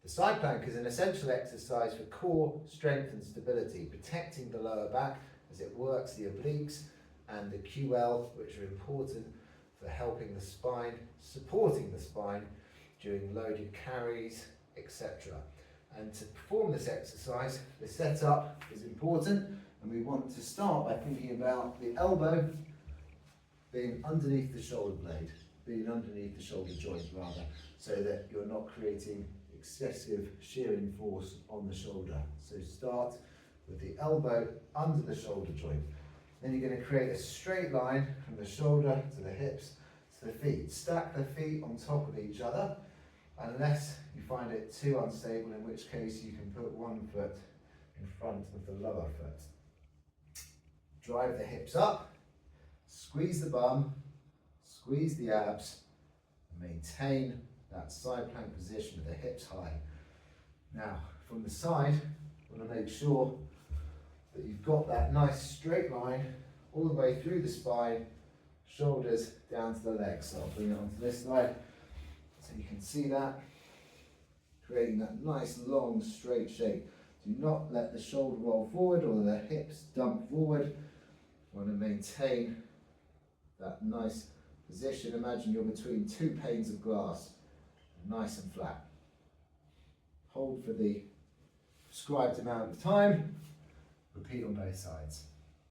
The side plank is an essential exercise for core strength and stability, protecting the lower back as it works the obliques and the QL, which are important for helping the spine, supporting the spine during loaded carries, etc. And to perform this exercise, the setup is important, and we want to start by thinking about the elbow being underneath the shoulder blade, being underneath the shoulder joint rather, so that you're not creating excessive shearing force on the shoulder. So start with the elbow under the shoulder joint. Then you're going to create a straight line from the shoulder to the hips to the feet. Stack the feet on top of each other, unless you find it too unstable, in which case you can put one foot in front of the lower foot. Drive the hips up, squeeze the bum, squeeze the abs, and maintain that side plank position with the hips high. Now, from the side, you want to make sure that you've got that nice straight line all the way through the spine, shoulders down to the legs. So I'll bring it onto this side so you can see that, creating that nice long straight shape. Do not let the shoulder roll forward or the hips dump forward. You want to maintain that nice position. Imagine you're between two panes of glass, nice and flat. Hold for the prescribed amount of time. Repeat on both sides.